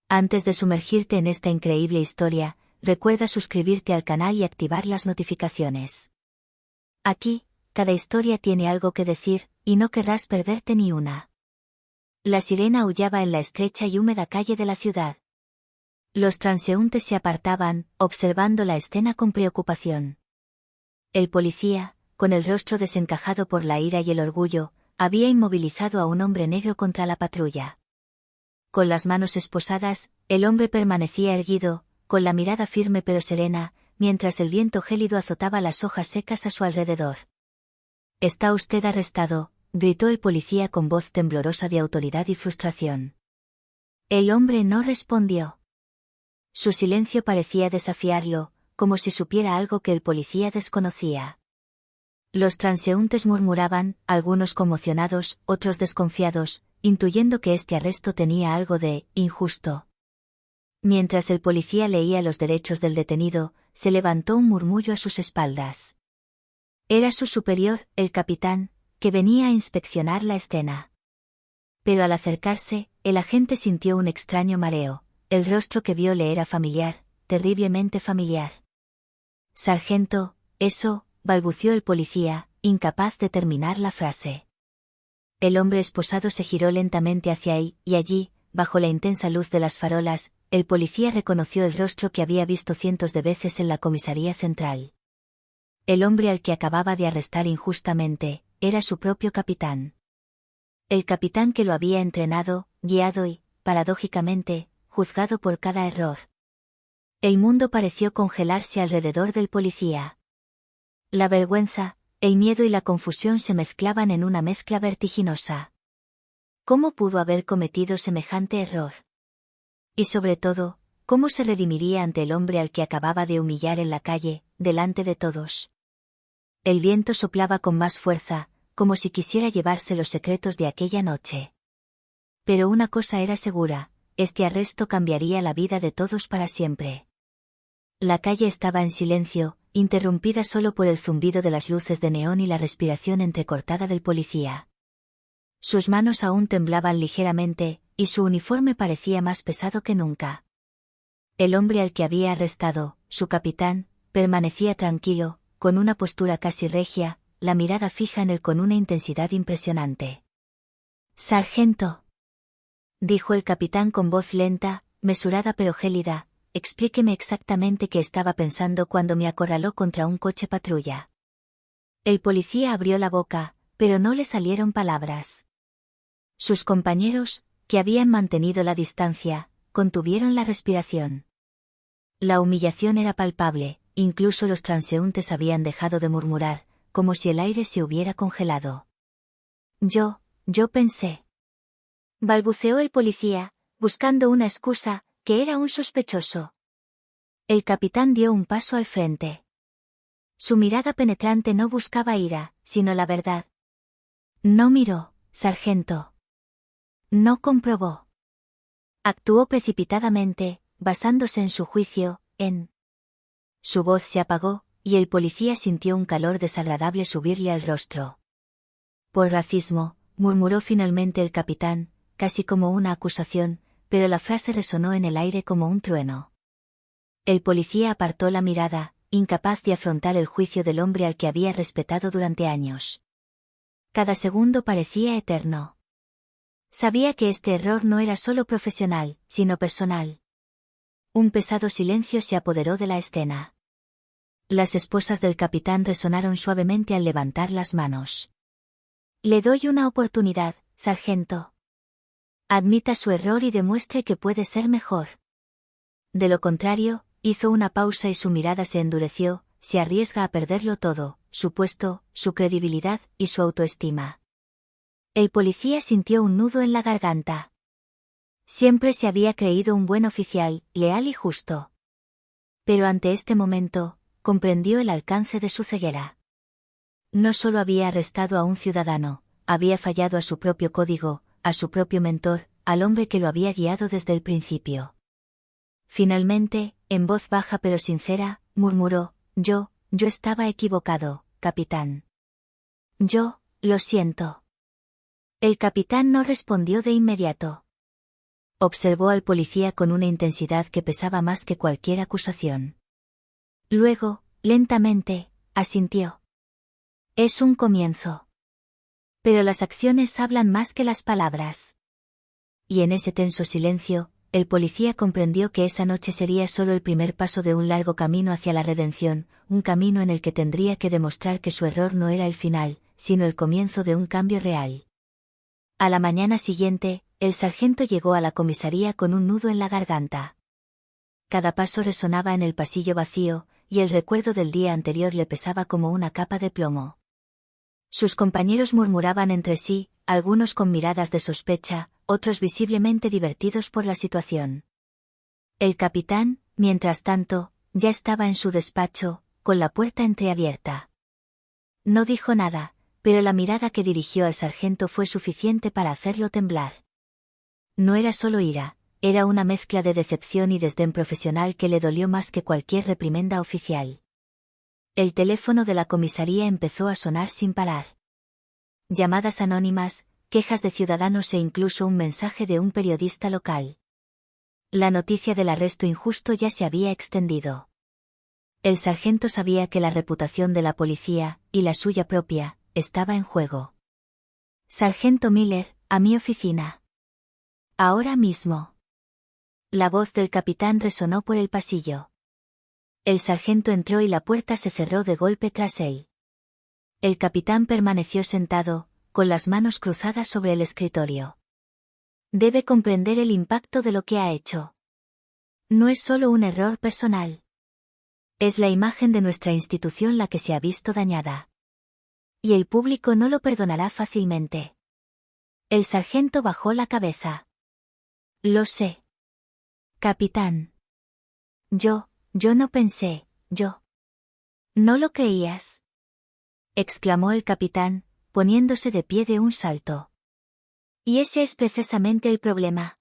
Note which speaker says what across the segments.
Speaker 1: Antes de sumergirte en esta increíble historia, recuerda suscribirte al canal y activar las notificaciones. Aquí, cada historia tiene algo que decir, y no querrás perderte ni una. La sirena aullaba en la estrecha y húmeda calle de la ciudad. Los transeúntes se apartaban, observando la escena con preocupación. El policía, con el rostro desencajado por la ira y el orgullo, había inmovilizado a un hombre negro contra la patrulla. Con las manos esposadas, el hombre permanecía erguido, con la mirada firme pero serena, mientras el viento gélido azotaba las hojas secas a su alrededor. «Está usted arrestado», gritó el policía con voz temblorosa de autoridad y frustración. El hombre no respondió. Su silencio parecía desafiarlo, como si supiera algo que el policía desconocía. Los transeúntes murmuraban, algunos conmocionados, otros desconfiados, intuyendo que este arresto tenía algo de injusto. Mientras el policía leía los derechos del detenido, se levantó un murmullo a sus espaldas. Era su superior, el capitán, que venía a inspeccionar la escena. Pero al acercarse, el agente sintió un extraño mareo. El rostro que vio le era familiar, terriblemente familiar. «Sargento, eso», balbució el policía, incapaz de terminar la frase. El hombre esposado se giró lentamente hacia él, y allí, bajo la intensa luz de las farolas, el policía reconoció el rostro que había visto cientos de veces en la comisaría central. El hombre al que acababa de arrestar injustamente, era su propio capitán. El capitán que lo había entrenado, guiado y, paradójicamente, juzgado por cada error. El mundo pareció congelarse alrededor del policía. La vergüenza, el miedo y la confusión se mezclaban en una mezcla vertiginosa. ¿Cómo pudo haber cometido semejante error? Y sobre todo, ¿cómo se redimiría ante el hombre al que acababa de humillar en la calle, delante de todos? El viento soplaba con más fuerza, como si quisiera llevarse los secretos de aquella noche. Pero una cosa era segura, este arresto cambiaría la vida de todos para siempre. La calle estaba en silencio, interrumpida solo por el zumbido de las luces de neón y la respiración entrecortada del policía. Sus manos aún temblaban ligeramente, y su uniforme parecía más pesado que nunca. El hombre al que había arrestado, su capitán, permanecía tranquilo, con una postura casi regia, la mirada fija en él con una intensidad impresionante. «Sargento», dijo el capitán con voz lenta, mesurada pero gélida, «explíqueme exactamente qué estaba pensando cuando me acorraló contra un coche patrulla». El policía abrió la boca, pero no le salieron palabras. Sus compañeros, que habían mantenido la distancia, contuvieron la respiración. La humillación era palpable, incluso los transeúntes habían dejado de murmurar, como si el aire se hubiera congelado. Yo pensé», balbuceó el policía, buscando una excusa, que era un sospechoso. El capitán dio un paso al frente. Su mirada penetrante no buscaba ira, sino la verdad. No miró, sargento. No comprobó. Actuó precipitadamente, basándose en su juicio, en... Su voz se apagó, y el policía sintió un calor desagradable subirle al rostro. «Por racismo», murmuró finalmente el capitán, casi como una acusación, pero la frase resonó en el aire como un trueno. El policía apartó la mirada, incapaz de afrontar el juicio del hombre al que había respetado durante años. Cada segundo parecía eterno. Sabía que este error no era solo profesional, sino personal. Un pesado silencio se apoderó de la escena. Las esposas del capitán resonaron suavemente al levantar las manos. «Le doy una oportunidad, sargento. Admita su error y demuestre que puede ser mejor». De lo contrario, hizo una pausa y su mirada se endureció, se arriesga a perderlo todo, su puesto, su credibilidad y su autoestima. El policía sintió un nudo en la garganta. Siempre se había creído un buen oficial, leal y justo. Pero ante este momento, comprendió el alcance de su ceguera. No solo había arrestado a un ciudadano, había fallado a su propio código, a su propio mentor, al hombre que lo había guiado desde el principio. Finalmente, en voz baja pero sincera, murmuró, yo estaba equivocado, capitán. Lo siento». El capitán no respondió de inmediato. Observó al policía con una intensidad que pesaba más que cualquier acusación. Luego, lentamente, asintió. Es un comienzo. Pero las acciones hablan más que las palabras. Y en ese tenso silencio, el policía comprendió que esa noche sería solo el primer paso de un largo camino hacia la redención, un camino en el que tendría que demostrar que su error no era el final, sino el comienzo de un cambio real. A la mañana siguiente, el sargento llegó a la comisaría con un nudo en la garganta. Cada paso resonaba en el pasillo vacío, y el recuerdo del día anterior le pesaba como una capa de plomo. Sus compañeros murmuraban entre sí, algunos con miradas de sospecha, otros visiblemente divertidos por la situación. El capitán, mientras tanto, ya estaba en su despacho, con la puerta entreabierta. No dijo nada, pero la mirada que dirigió al sargento fue suficiente para hacerlo temblar. No era solo ira, era una mezcla de decepción y desdén profesional que le dolió más que cualquier reprimenda oficial. El teléfono de la comisaría empezó a sonar sin parar. Llamadas anónimas, quejas de ciudadanos e incluso un mensaje de un periodista local. La noticia del arresto injusto ya se había extendido. El sargento sabía que la reputación de la policía, y la suya propia, estaba en juego. Sargento Miller, a mi oficina. Ahora mismo. La voz del capitán resonó por el pasillo. El sargento entró y la puerta se cerró de golpe tras él. El capitán permaneció sentado, con las manos cruzadas sobre el escritorio. Debe comprender el impacto de lo que ha hecho. No es solo un error personal. Es la imagen de nuestra institución la que se ha visto dañada. Y el público no lo perdonará fácilmente. El sargento bajó la cabeza. Lo sé. Capitán. Yo no pensé, yo. ¿No lo creías? Exclamó el capitán, poniéndose de pie de un salto. Y ese es precisamente el problema.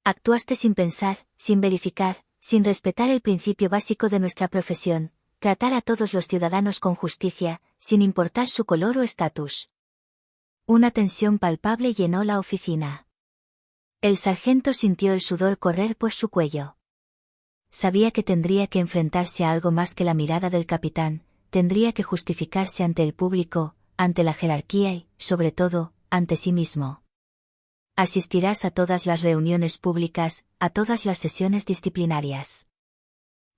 Speaker 1: Actuaste sin pensar, sin verificar, sin respetar el principio básico de nuestra profesión, tratar a todos los ciudadanos con justicia, sin importar su color o estatus. Una tensión palpable llenó la oficina. El sargento sintió el sudor correr por su cuello. Sabía que tendría que enfrentarse a algo más que la mirada del capitán, tendría que justificarse ante el público, ante la jerarquía y, sobre todo, ante sí mismo. Asistirás a todas las reuniones públicas, a todas las sesiones disciplinarias.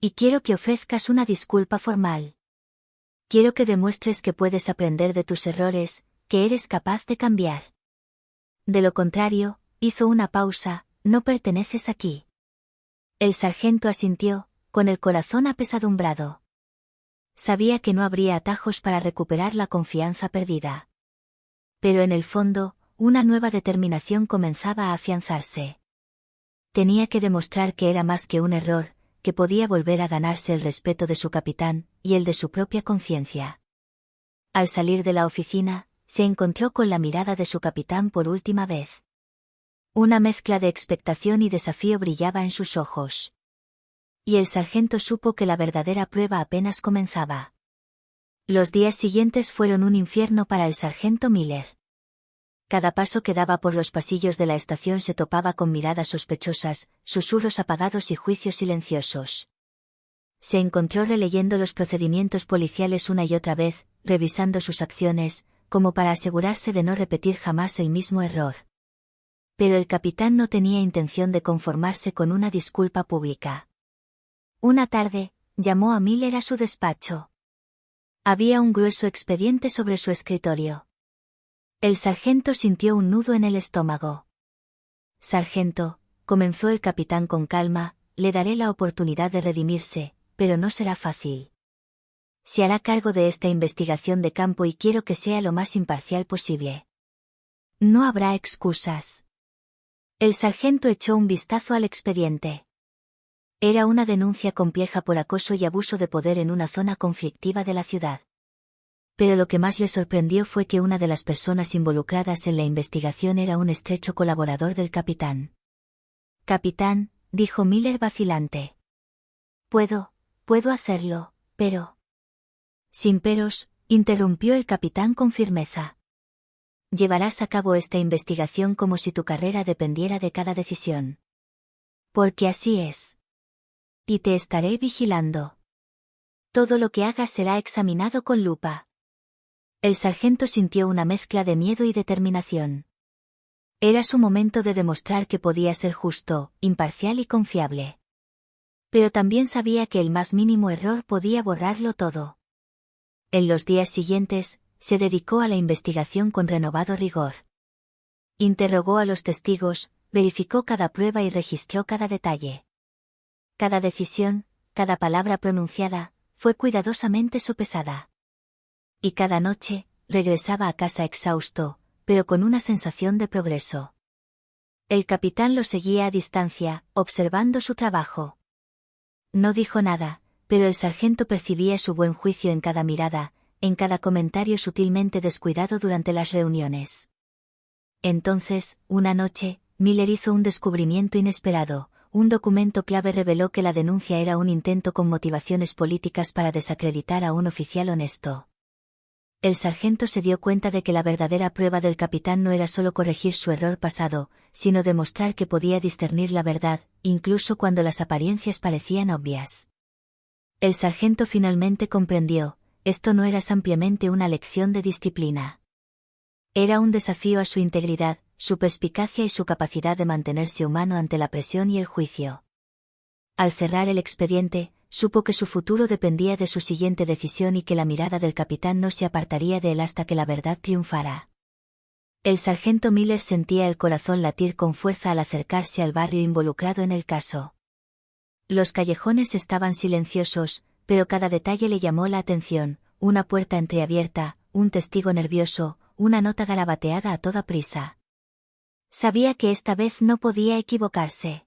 Speaker 1: Y quiero que ofrezcas una disculpa formal. Quiero que demuestres que puedes aprender de tus errores, que eres capaz de cambiar. De lo contrario, hizo una pausa, no perteneces aquí. El sargento asintió, con el corazón apesadumbrado. Sabía que no habría atajos para recuperar la confianza perdida. Pero en el fondo, una nueva determinación comenzaba a afianzarse. Tenía que demostrar que era más que un error, que podía volver a ganarse el respeto de su capitán, y el de su propia conciencia. Al salir de la oficina, se encontró con la mirada de su capitán por última vez. Una mezcla de expectación y desafío brillaba en sus ojos. Y el sargento supo que la verdadera prueba apenas comenzaba. Los días siguientes fueron un infierno para el sargento Miller. Cada paso que daba por los pasillos de la estación se topaba con miradas sospechosas, susurros apagados y juicios silenciosos. Se encontró releyendo los procedimientos policiales una y otra vez, revisando sus acciones, como para asegurarse de no repetir jamás el mismo error. Pero el capitán no tenía intención de conformarse con una disculpa pública. Una tarde, llamó a Miller a su despacho. Había un grueso expediente sobre su escritorio. El sargento sintió un nudo en el estómago. Sargento, comenzó el capitán con calma, le daré la oportunidad de redimirse, pero no será fácil. Se hará cargo de esta investigación de campo y quiero que sea lo más imparcial posible. No habrá excusas. El sargento echó un vistazo al expediente. Era una denuncia compleja por acoso y abuso de poder en una zona conflictiva de la ciudad. Pero lo que más le sorprendió fue que una de las personas involucradas en la investigación era un estrecho colaborador del capitán. Capitán, dijo Miller vacilante. Puedo hacerlo, pero... Sin peros, interrumpió el capitán con firmeza. Llevarás a cabo esta investigación como si tu carrera dependiera de cada decisión. Porque así es. Y te estaré vigilando. Todo lo que hagas será examinado con lupa. El sargento sintió una mezcla de miedo y determinación. Era su momento de demostrar que podía ser justo, imparcial y confiable. Pero también sabía que el más mínimo error podía borrarlo todo. En los días siguientes, se dedicó a la investigación con renovado rigor. Interrogó a los testigos, verificó cada prueba y registró cada detalle. Cada decisión, cada palabra pronunciada, fue cuidadosamente sopesada. Y cada noche, regresaba a casa exhausto, pero con una sensación de progreso. El capitán lo seguía a distancia, observando su trabajo. No dijo nada, pero el sargento percibía su buen juicio en cada mirada, en cada comentario sutilmente descuidado durante las reuniones. Entonces, una noche, Miller hizo un descubrimiento inesperado. Un documento clave reveló que la denuncia era un intento con motivaciones políticas para desacreditar a un oficial honesto. El sargento se dio cuenta de que la verdadera prueba del capitán no era solo corregir su error pasado, sino demostrar que podía discernir la verdad, incluso cuando las apariencias parecían obvias. El sargento finalmente comprendió, esto no era simplemente una lección de disciplina. Era un desafío a su integridad, su perspicacia y su capacidad de mantenerse humano ante la presión y el juicio. Al cerrar el expediente, supo que su futuro dependía de su siguiente decisión y que la mirada del capitán no se apartaría de él hasta que la verdad triunfara. El sargento Miller sentía el corazón latir con fuerza al acercarse al barrio involucrado en el caso. Los callejones estaban silenciosos, pero cada detalle le llamó la atención: una puerta entreabierta, un testigo nervioso, una nota garabateada a toda prisa. Sabía que esta vez no podía equivocarse.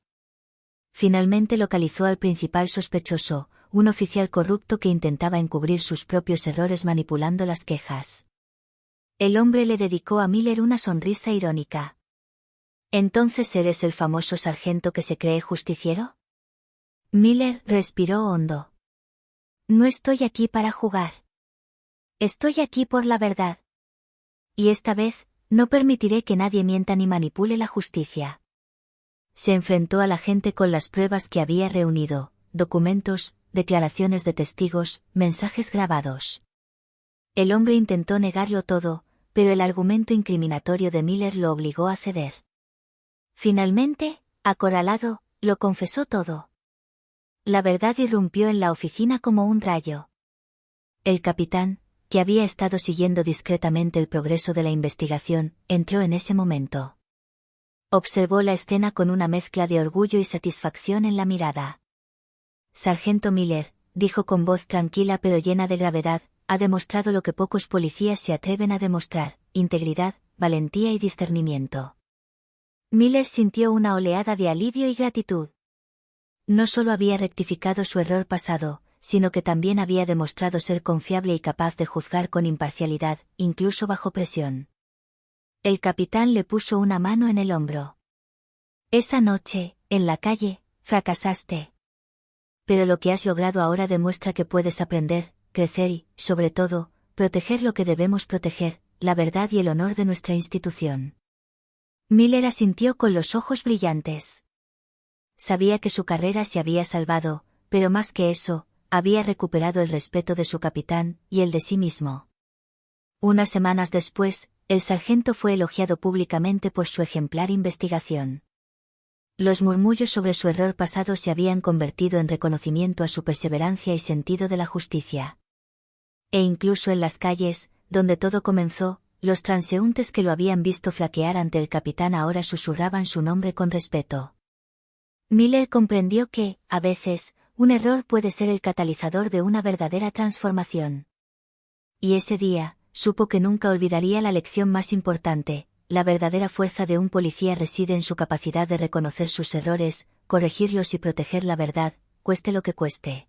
Speaker 1: Finalmente localizó al principal sospechoso, un oficial corrupto que intentaba encubrir sus propios errores manipulando las quejas. El hombre le dedicó a Miller una sonrisa irónica. ¿Entonces eres el famoso sargento que se cree justiciero? Miller respiró hondo. No estoy aquí para jugar. Estoy aquí por la verdad. Y esta vez, no permitiré que nadie mienta ni manipule la justicia. Se enfrentó a la gente con las pruebas que había reunido: documentos, declaraciones de testigos, mensajes grabados. El hombre intentó negarlo todo, pero el argumento incriminatorio de Miller lo obligó a ceder. Finalmente, acorralado, lo confesó todo. La verdad irrumpió en la oficina como un rayo. El capitán, que había estado siguiendo discretamente el progreso de la investigación, entró en ese momento. Observó la escena con una mezcla de orgullo y satisfacción en la mirada. Sargento Miller, dijo con voz tranquila pero llena de gravedad, ha demostrado lo que pocos policías se atreven a demostrar: integridad, valentía y discernimiento. Miller sintió una oleada de alivio y gratitud. No solo había rectificado su error pasado, sino que también había demostrado ser confiable y capaz de juzgar con imparcialidad, incluso bajo presión. El capitán le puso una mano en el hombro. Esa noche, en la calle, fracasaste. Pero lo que has logrado ahora demuestra que puedes aprender, crecer y, sobre todo, proteger lo que debemos proteger: la verdad y el honor de nuestra institución. Miller asintió con los ojos brillantes. Sabía que su carrera se había salvado, pero más que eso, había recuperado el respeto de su capitán, y el de sí mismo. Unas semanas después, el sargento fue elogiado públicamente por su ejemplar investigación. Los murmullos sobre su error pasado se habían convertido en reconocimiento a su perseverancia y sentido de la justicia. E incluso en las calles, donde todo comenzó, los transeúntes que lo habían visto flaquear ante el capitán ahora susurraban su nombre con respeto. Miller comprendió que, a veces, un error puede ser el catalizador de una verdadera transformación. Y ese día, supo que nunca olvidaría la lección más importante: la verdadera fuerza de un policía reside en su capacidad de reconocer sus errores, corregirlos y proteger la verdad, cueste lo que cueste.